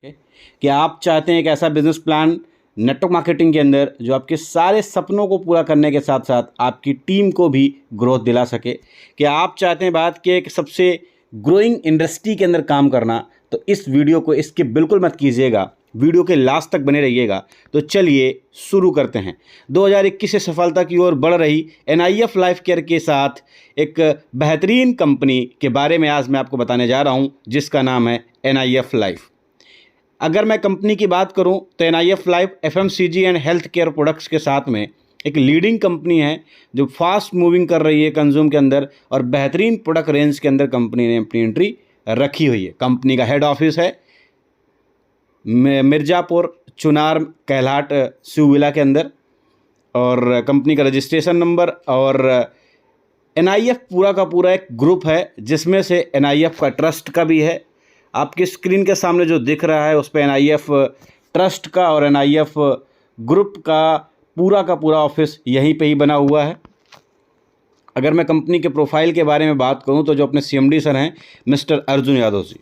कि आप चाहते हैं एक ऐसा बिजनेस प्लान नेटवर्क मार्केटिंग के अंदर जो आपके सारे सपनों को पूरा करने के साथ साथ आपकी टीम को भी ग्रोथ दिला सके। कि आप चाहते हैं बात कि एक सबसे ग्रोइंग इंडस्ट्री के अंदर काम करना, तो इस वीडियो को इसके बिल्कुल मत कीजिएगा, वीडियो के लास्ट तक बने रहिएगा। तो चलिए शुरू करते हैं। 2021 से सफलता की ओर बढ़ रही NIF लाइफ केयर के साथ एक बेहतरीन कंपनी के बारे में आज मैं आपको बताने जा रहा हूं, जिसका नाम है NIF लाइफ। अगर मैं कंपनी की बात करूं तो NIF life FMCG and health care products के साथ में एक लीडिंग कंपनी है जो फास्ट मूविंग कर रही है कंज्यूम के अंदर, और बेहतरीन प्रोडक्ट रेंज के अंदर कंपनी ने अपनी एंट्री रखी हुई है। कंपनी का हेड ऑफिस है मिर्ज़ापुर चुनार कहलाट शिवविला के अंदर, और कंपनी का रजिस्ट्रेशन नंबर और NIF पूरा का पूरा एक ग्रुप है, जिसमें से NIF का ट्रस्ट का भी है। आपकी स्क्रीन के सामने जो दिख रहा है उस पर NIF ट्रस्ट का और NIF ग्रुप का पूरा ऑफिस यहीं पे ही बना हुआ है। अगर मैं कंपनी के प्रोफाइल के बारे में बात करूं तो जो अपने CMD सर हैं मिस्टर अर्जुन यादव जी,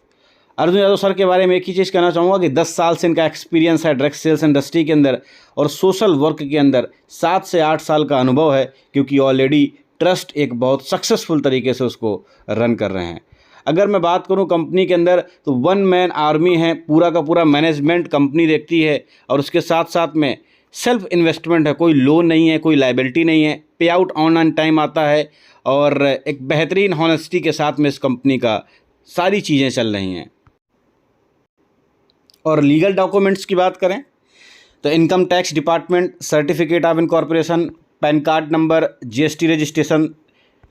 अर्जुन यादव सर के बारे में एक ही चीज़ कहना चाहूँगा कि 10 साल से इनका एक्सपीरियंस है डायरेक्ट सेल्स इंडस्ट्री के अंदर, और सोशल वर्क के अंदर 7 से 8 साल का अनुभव है, क्योंकि ऑलरेडी ट्रस्ट एक बहुत सक्सेसफुल तरीके से उसको रन कर रहे हैं। अगर मैं बात करूं कंपनी के अंदर तो 1 मैन आर्मी है, पूरा का पूरा मैनेजमेंट कंपनी देखती है, और उसके साथ साथ में सेल्फ इन्वेस्टमेंट है, कोई लोन नहीं है, कोई लाइबिलिटी नहीं है, पे आउट ऑन टाइम आता है, और एक बेहतरीन हॉनेस्टी के साथ में इस कंपनी का सारी चीज़ें चल रही हैं। और लीगल डॉक्यूमेंट्स की बात करें तो income tax department, certificate of incorporation, pan card number, GST registration,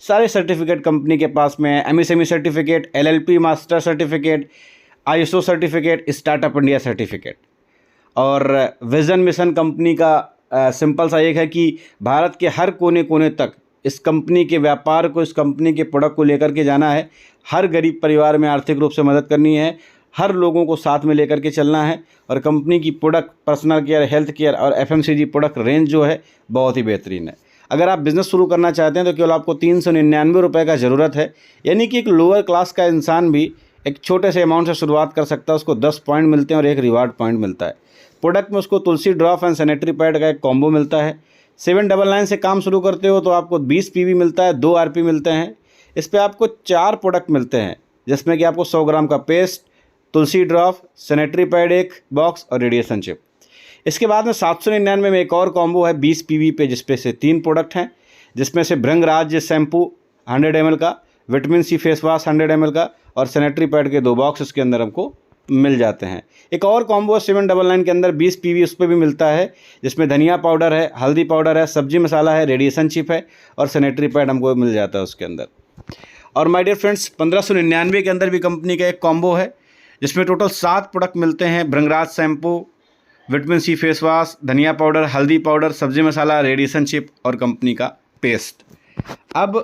सारे सर्टिफिकेट कंपनी के पास में है। MSME certificate, LLP master certificate, ISO certificate, startup India certificate. और विज़न मिशन कंपनी का सिंपल सा एक है कि भारत के हर कोने कोने तक इस कंपनी के व्यापार को, इस कंपनी के प्रोडक्ट को लेकर के जाना है। हर गरीब परिवार में आर्थिक रूप से मदद करनी है, हर लोगों को साथ में लेकर के चलना है, और कंपनी की product personal care, health care और FMCG प्रोडक्ट रेंज जो है बहुत ही बेहतरीन है। अगर आप बिज़नेस शुरू करना चाहते हैं तो केवल आपको 399 रुपये का ज़रूरत है, यानी कि एक लोअर क्लास का इंसान भी एक छोटे से अमाउंट से शुरुआत कर सकता है। उसको 10 पॉइंट मिलते हैं और एक रिवार्ड पॉइंट मिलता है। प्रोडक्ट में उसको तुलसी ड्रॉप एंड सैनिटरी पैड का एक कॉम्बो मिलता है। 799 से काम शुरू करते हो तो आपको 20 PV मिलता है, 2 RP मिलते हैं। इस पर आपको 4 प्रोडक्ट मिलते हैं, जिसमें कि आपको 100 ग्राम का पेस्ट, तुलसी ड्रॉप, सैनिटरी पैड एक बॉक्स और रेडिएशन चिप। इसके बाद में 799 में एक और कॉम्बो है 20 PV पे, जिसपे से 3 प्रोडक्ट हैं, जिसमें से भृंगराज शैम्पू 100 ml का, vitamin C face wash 100 ml का, और सैनिटरी पैड के 2 बॉक्स इसके अंदर हमको मिल जाते हैं। एक और कॉम्बो 799 के अंदर 20 PV उस पर भी मिलता है, जिसमें धनिया पाउडर है, हल्दी पाउडर है, सब्जी मसाला है, रेडिएशन चिप है, और सैनिटरी पैड हमको मिल जाता है उसके अंदर। और माय डियर फ्रेंड्स, 1599 के अंदर भी कंपनी का एक कॉम्बो है, जिसमें टोटल 7 प्रोडक्ट मिलते हैं। Bhringraj shampoo, vitamin C face wash, धनिया पाउडर, हल्दी पाउडर, सब्जी मसाला, रेडिएशन चिप और कंपनी का पेस्ट। अब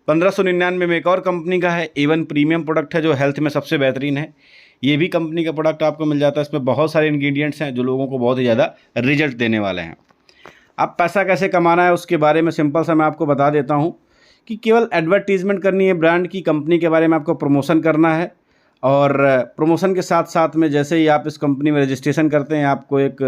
1599 में एक और कंपनी का है A1 प्रीमियम प्रोडक्ट है, जो हेल्थ में सबसे बेहतरीन है। ये भी कंपनी का प्रोडक्ट आपको मिल जाता है। इसमें बहुत सारे इंग्रेडिएंट्स हैं जो लोगों को बहुत ही ज़्यादा रिजल्ट देने वाले हैं। अब पैसा कैसे कमाना है उसके बारे में सिंपल सा मैं आपको बता देता हूँ कि केवल एडवर्टीज़मेंट करनी है ब्रांड की, कंपनी के बारे में आपको प्रमोशन करना है, और प्रमोशन के साथ साथ में जैसे ही आप इस कंपनी में रजिस्ट्रेशन करते हैं, आपको एक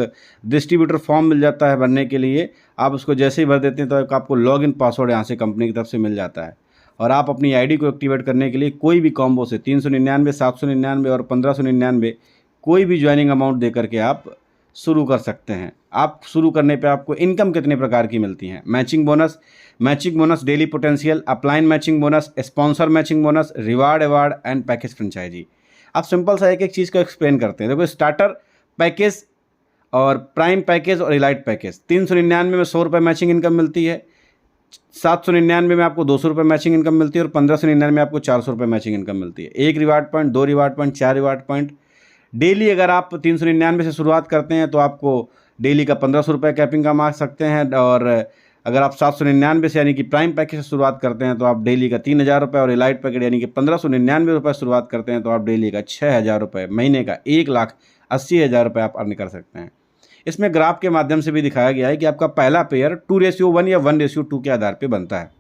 डिस्ट्रीब्यूटर फॉर्म मिल जाता है भरने के लिए। आप उसको जैसे ही भर देते हैं तो आपको लॉगिन पासवर्ड यहाँ से कंपनी की तरफ से मिल जाता है, और आप अपनी आईडी को एक्टिवेट करने के लिए कोई भी कॉम्बो से 399, 799 और 1599 कोई भी ज्वाइनिंग अमाउंट दे करके आप शुरू कर सकते हैं। आप शुरू करने पे आपको इनकम कितने प्रकार की मिलती हैं: matching bonus, daily potential, upline matching bonus, sponsor matching bonus, reward award and package franchisee. आप सिंपल सा एक एक चीज़ को एक्सप्लेन करते हैं। देखो, स्टार्टर पैकेज और प्राइम पैकेज और इलाइट पैकेज। 399 में 100 रुपये मैचिंग इनकम मिलती है, 799 में आपको 200 रुपये मैचिंग इनकम मिलती है, और 1599 में आपको 400 रुपये मैचिंग इनकम मिलती है। 1 reward point, 2 reward point, 4 reward point. Daily अगर आप 399 से शुरुआत करते हैं तो आपको डेली का 1500 रुपये कैपिंग का मार्क सकते हैं, और अगर आप 799 से यानी कि प्राइम पैकेज से शुरुआत करते हैं तो आप डेली का 3000 रुपये, और इलाइट पैकेज यानी कि 1599 रुपये शुरुआत करते हैं तो आप डेली का 6000 रुपये, महीने का 1,80,000 रुपये आप अर्न कर सकते हैं। इसमें ग्राफ के माध्यम से भी दिखाया गया है कि आपका पहला पेयर 2:1 या 1:2 के आधार पे बनता है।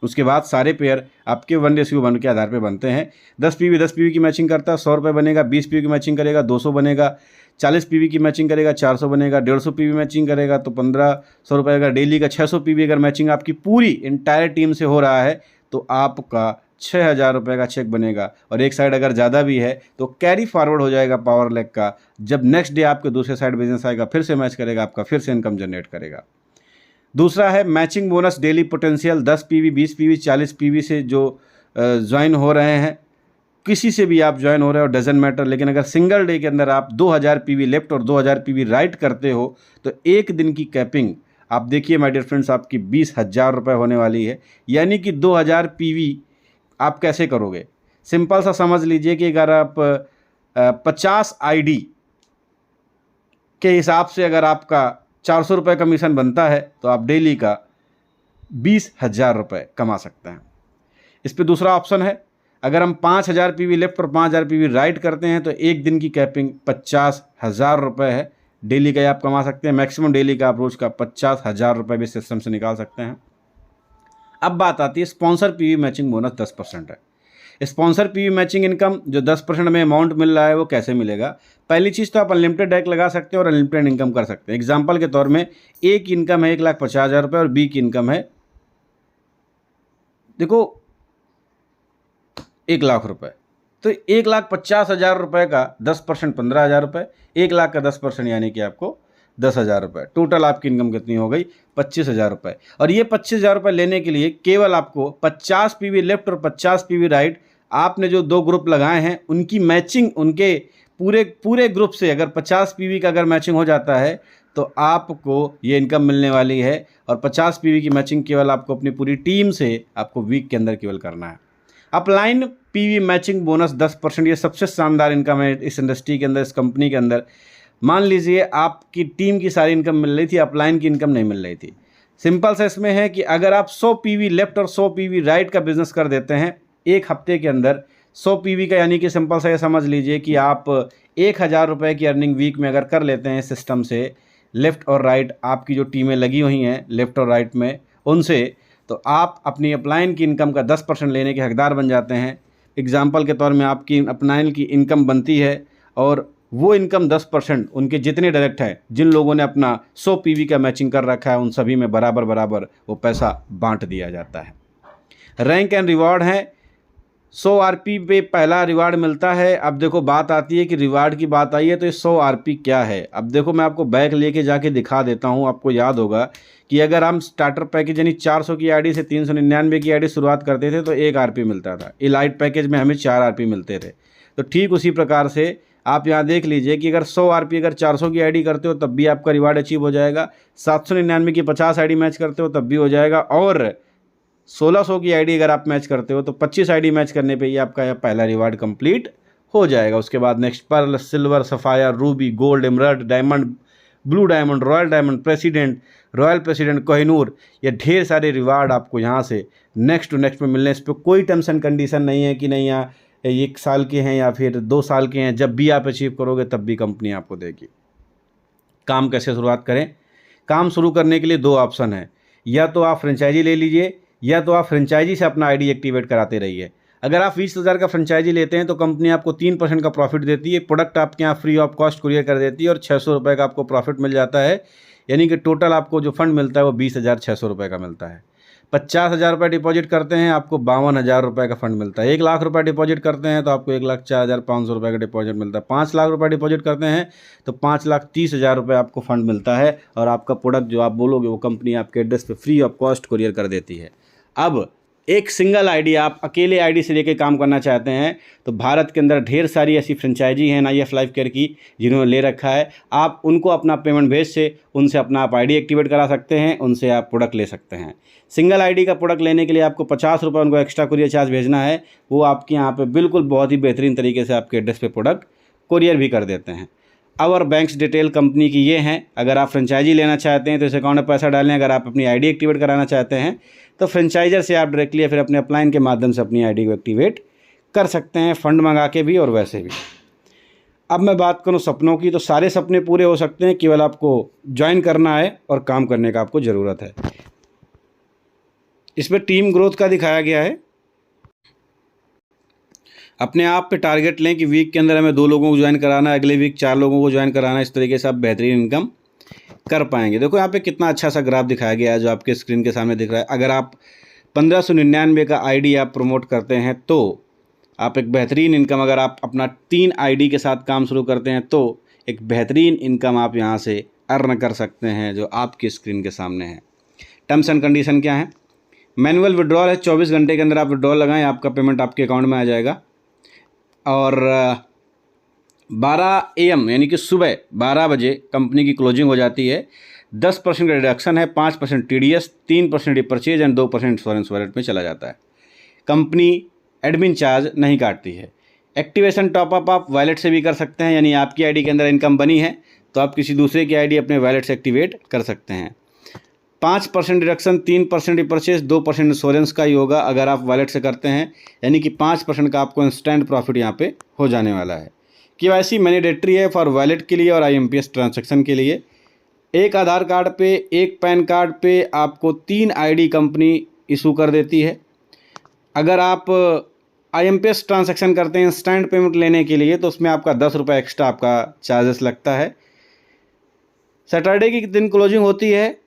उसके बाद सारे पेयर आपके 1:1 के आधार पे बनते हैं। 10 पीवी 10 पीवी की मैचिंग करता है 100 रुपये बनेगा, 20 पीवी की मैचिंग करेगा 200 बनेगा, 40 पीवी की मैचिंग करेगा 400 बनेगा, 150 पीवी मैचिंग करेगा तो 1500 रुपये का डेली का। 600 पीवी अगर मैचिंग आपकी पूरी इंटायर टीम से हो रहा है तो आपका 6000 रुपये का चेक बनेगा। और एक साइड अगर ज़्यादा भी है तो कैरी फॉरवर्ड हो जाएगा पावर लेग का। जब नेक्स्ट डे आपके दूसरे साइड बिजनेस आएगा फिर से मैच करेगा, आपका फिर से इनकम जनरेट करेगा। दूसरा है matching bonus daily potential. 10 PV 20 PV 40 PV से जो ज्वाइन हो रहे हैं, किसी से भी आप ज्वाइन हो रहे हो डजेंट मैटर, लेकिन अगर सिंगल डे के अंदर आप 2000 पीवी लेफ्ट और 2000 पीवी राइट करते हो तो एक दिन की कैपिंग आप देखिए माय डियर फ्रेंड्स आपकी 20,000 रुपये होने वाली है। यानी कि 2000 पीवी आप कैसे करोगे? सिंपल सा समझ लीजिए कि अगर आप 50 आईडी के हिसाब से अगर आपका 400 रुपये कमीशन बनता है तो आप डेली का 20,000 रुपये कमा सकते हैं। इस पे दूसरा ऑप्शन है, अगर हम 5000 पीवी लेफ्ट और 5000 पीवी राइट करते हैं तो एक दिन की कैपिंग 50,000 रुपये है। डेली का आप कमा सकते हैं, मैक्सिमम डेली का आप रोज़ का 50,000 रुपये भी सिस्टम से निकाल सकते हैं। अब बात आती है स्पॉन्सर पीवी मैचिंग बोनस 10% है। स्पॉन्सर पीवी मैचिंग इनकम जो 10% में अमाउंट मिल रहा है वो कैसे मिलेगा? पहली चीज़ तो आप अनलिमिटेड डेक लगा सकते हैं और अनलिमिटेड इनकम कर सकते हैं। एग्जांपल के तौर में ए की इनकम है 1,50,000 रुपये और बी की इनकम है देखो 1,00,000 रुपये। तो 1,50,000 रुपये का 10% 15,000 रुपये, 1,00,000 का 10% यानी कि आपको 10,000 रुपये। टोटल आपकी इनकम कितनी हो गई? 25,000 रुपये। और ये 25,000 रुपये लेने के लिए केवल आपको 50 पीवी लेफ्ट और 50 पीवी राइट आपने जो 2 ग्रुप लगाए हैं उनकी मैचिंग, उनके पूरे ग्रुप से अगर 50 पीवी का अगर मैचिंग हो जाता है तो आपको ये इनकम मिलने वाली है। और 50 पीवी की मैचिंग केवल आपको अपनी पूरी टीम से आपको वीक के अंदर केवल करना है। अपलाइन पीवी मैचिंग बोनस 10%, ये सबसे शानदार इनकम है इस इंडस्ट्री के अंदर, इस कंपनी के अंदर। मान लीजिए आपकी टीम की सारी इनकम मिल रही थी, अपलाइन की इनकम नहीं मिल रही थी। सिंपल सा इसमें है कि अगर आप 100 पीवी लेफ्ट और 100 पीवी राइट का बिजनेस कर देते हैं एक हफ्ते के अंदर 100 पीवी का, यानी कि सिंपल सा ये समझ लीजिए कि आप 1,000 रुपये की अर्निंग वीक में अगर कर लेते हैं सिस्टम से, लेफ़्ट और राइट आपकी जो टीमें लगी हुई हैं लेफ़्ट और राइट में उनसे, तो आप अपनी अपलाइन की इनकम का 10% लेने के हकदार बन जाते हैं। एग्जाम्पल के तौर में आपकी अपलाइन की इनकम बनती है और वो इनकम 10% उनके जितने डायरेक्ट हैं, जिन लोगों ने अपना 100 पीवी का मैचिंग कर रखा है, उन सभी में बराबर बराबर वो पैसा बांट दिया जाता है। रैंक एंड रिवार्ड है। 100 आरपी पे पहला रिवार्ड मिलता है। अब देखो बात आती है कि रिवार्ड की बात आई है तो ये 100 आरपी क्या है? अब देखो मैं आपको बैक लेके जाके दिखा देता हूँ। आपको याद होगा कि अगर हम स्टार्टर पैकेज यानी 400 की आईडी से 399 की आईडी शुरुआत करते थे तो 1 आरपी मिलता था। इलाइट पैकेज में हमें 4 आरपी मिलते थे। तो ठीक उसी प्रकार से आप यहाँ देख लीजिए कि अगर 100 आरपी अगर 400 की आईडी करते हो तब भी आपका रिवार्ड अचीव हो जाएगा। 799 की 50 आईडी मैच करते हो तब भी हो जाएगा। और 1600 की आईडी अगर आप मैच करते हो तो 25 आईडी मैच करने पे ही आपका यह पहला रिवार्ड कंप्लीट हो जाएगा। उसके बाद next pearl, silver, sapphire, ruby, gold, emerald, diamond, blue diamond, royal diamond, president, royal president, Kohinoor, ये ढेर सारे रिवार्ड आपको यहाँ से नेक्स्ट टू नेक्स्ट में मिलने। इस पर कोई टर्म्स एंड कंडीशन नहीं है कि नहीं यहाँ 1 साल के हैं या फिर 2 साल के हैं, जब भी आप अचीव करोगे तब भी कंपनी आपको देगी। काम कैसे शुरुआत करें? काम शुरू करने के लिए 2 ऑप्शन है, या तो आप फ्रेंचाइजी ले लीजिए या तो आप फ्रेंचाइजी से अपना आईडी एक्टिवेट कराते रहिए। अगर आप 20,000 का फ्रेंचाइजी लेते हैं तो कंपनी आपको 3% का प्रॉफिट देती है। प्रोडक्ट आपके यहाँ फ्री ऑफ कॉस्ट कुरियर कर देती है और 600 रुपये का आपको प्रॉफिट मिल जाता है। यानी कि टोटल आपको जो फंड मिलता है वो 20,600 रुपये का मिलता है। 50,000 रुपये डिपॉजिट करते हैं आपको 52,000 रुपये का फंड मिलता है। 1,00,000 रुपये डिपॉजिट करते हैं तो आपको 1,04,500 रुपये का डिपॉजिट मिलता है। 5 लाख रुपये डिपॉजिट करते हैं तो 5,30,000 रुपये आपको फंड मिलता है और आपका प्रोडक्ट जो आप बोलोगे वो कंपनी आपके एड्रेस पे फ्री ऑफ कॉस्ट कुरियर कर देती है। अब एक सिंगल आईडी, आप अकेले आईडी से लेके काम करना चाहते हैं तो भारत के अंदर ढेर सारी ऐसी फ्रेंचाइजी हैं IF लाइफ केयर की जिन्होंने ले रखा है। आप उनको अपना पेमेंट भेज से उनसे अपना आप आईडी एक्टिवेट करा सकते हैं, उनसे आप प्रोडक्ट ले सकते हैं। सिंगल आईडी का प्रोडक्ट लेने के लिए आपको 50 रुपये उनको एक्स्ट्रा कुरियर चार्ज भेजना है। वो आपके यहाँ पे बिल्कुल बहुत ही बेहतरीन तरीके से आपके एड्रेस पे प्रोडक्ट कुरियर भी कर देते हैं। और बैंक्स डिटेल कंपनी की ये हैं। अगर आप फ्रेंचाइजी लेना चाहते हैं तो इस अकाउंट में पैसा डालें। अगर आप अपनी आईडी एक्टिवेट कराना चाहते हैं तो फ्रेंचाइजर से आप डायरेक्टली या फिर अपने अपलाइन के माध्यम से अपनी आईडी को एक्टिवेट कर सकते हैं, फंड मंगा के भी और वैसे भी। अब मैं बात करूं सपनों की, तो सारे सपने पूरे हो सकते हैं, केवल आपको ज्वाइन करना है और काम करने का आपको ज़रूरत है। इस पर टीम ग्रोथ का दिखाया गया है। अपने आप पे टारगेट लें कि वीक के अंदर हमें 2 लोगों को ज्वाइन कराना है, अगले वीक 4 लोगों को ज्वाइन कराना है। इस तरीके से आप बेहतरीन इनकम कर पाएंगे। देखो यहाँ पे कितना अच्छा सा ग्राफ दिखाया गया है जो आपके स्क्रीन के सामने दिख रहा है। अगर आप 1599 का आईडी आप प्रमोट करते हैं तो आप एक बेहतरीन इनकम, अगर आप अपना 3 आईडी के साथ काम शुरू करते हैं तो एक बेहतरीन इनकम आप यहाँ से अर्न कर सकते हैं जो आपकी स्क्रीन के सामने है। टर्म्स एंड कंडीशन क्या है? मैनुअल विड्रॉल है, 24 घंटे के अंदर आप विड्रॉल लगाएं, आपका पेमेंट आपके अकाउंट में आ जाएगा। और 12 AM यानी कि सुबह 12 बजे कंपनी की क्लोजिंग हो जाती है। 10% का रिडक्शन है, 5% TDS, 3% repurchase and 2% insurance wallet में चला जाता है। कंपनी एडमिन चार्ज नहीं काटती है। एक्टिवेशन टॉपअप आप वॉलेट से भी कर सकते हैं, यानी आपकी आईडी के अंदर इनकम बनी है तो आप किसी दूसरे की आईडी अपने वॉलेट से एक्टिवेट कर सकते हैं। 5% डिडक्शन, 3% रिपर्चेज, 2% इंश्योरेंस का ही होगा अगर आप वॉलेट से करते हैं, यानी कि 5% का आपको इंस्टेंट प्रॉफिट यहाँ पे हो जाने वाला है। KYC मैंडेटरी है फॉर वॉलेट के लिए और IMPS ट्रांजैक्शन के लिए। एक आधार कार्ड पे, एक पैन कार्ड पे आपको 3 आईडी कंपनी इशू कर देती है। अगर आप IMPS ट्रांजैक्शन करते हैं इंस्टेंट पेमेंट लेने के लिए तो उसमें आपका 10 रुपये एक्स्ट्रा आपका चार्जेस लगता है। सैटरडे की दिन क्लोजिंग होती है।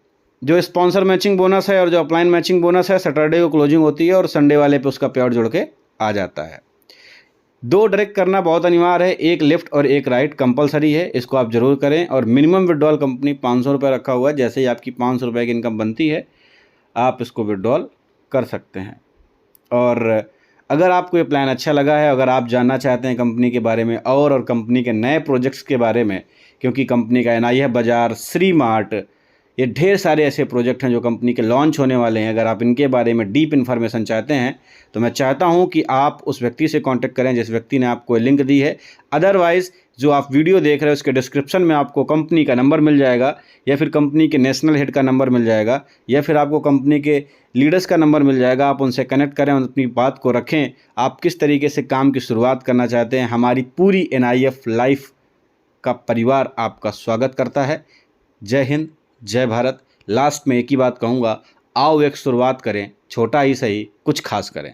जो स्पॉन्सर मैचिंग बोनस है और जो अपलाइन मैचिंग बोनस है, सैटरडे को क्लोजिंग होती है और संडे वाले पे उसका पे आउट जुड़ के आ जाता है। 2 डायरेक्ट करना बहुत अनिवार्य है, एक लेफ्ट और एक राइट कंपलसरी है, इसको आप ज़रूर करें। और मिनिमम विड्रॉल कंपनी 500 रुपये रखा हुआ है। जैसे ही आपकी 500 रुपये की इनकम बनती है आप इसको विड्रॉल कर सकते हैं। और अगर आपको ये प्लान अच्छा लगा है, अगर आप जानना चाहते हैं कंपनी के बारे में और कंपनी के नए प्रोजेक्ट्स के बारे में, क्योंकि कंपनी का NIF बाज़ार, श्री मार्ट, ये ढेर सारे ऐसे प्रोजेक्ट हैं जो कंपनी के लॉन्च होने वाले हैं। अगर आप इनके बारे में डीप इन्फॉर्मेशन चाहते हैं तो मैं चाहता हूं कि आप उस व्यक्ति से कांटेक्ट करें जिस व्यक्ति ने आपको लिंक दी है। अदरवाइज़ जो आप वीडियो देख रहे हो उसके डिस्क्रिप्शन में आपको कंपनी का नंबर मिल जाएगा, या फिर कंपनी के नेशनल हेड का नंबर मिल जाएगा, या फिर आपको कंपनी के लीडर्स का नंबर मिल जाएगा। आप उनसे कनेक्ट करें, अपनी बात को रखें, आप किस तरीके से काम की शुरुआत करना चाहते हैं। हमारी पूरी NIF लाइफ का परिवार आपका स्वागत करता है। जय हिंद, जय भारत। लास्ट में एक ही बात कहूँगा, आओ एक शुरुआत करें, छोटा ही सही कुछ खास करें।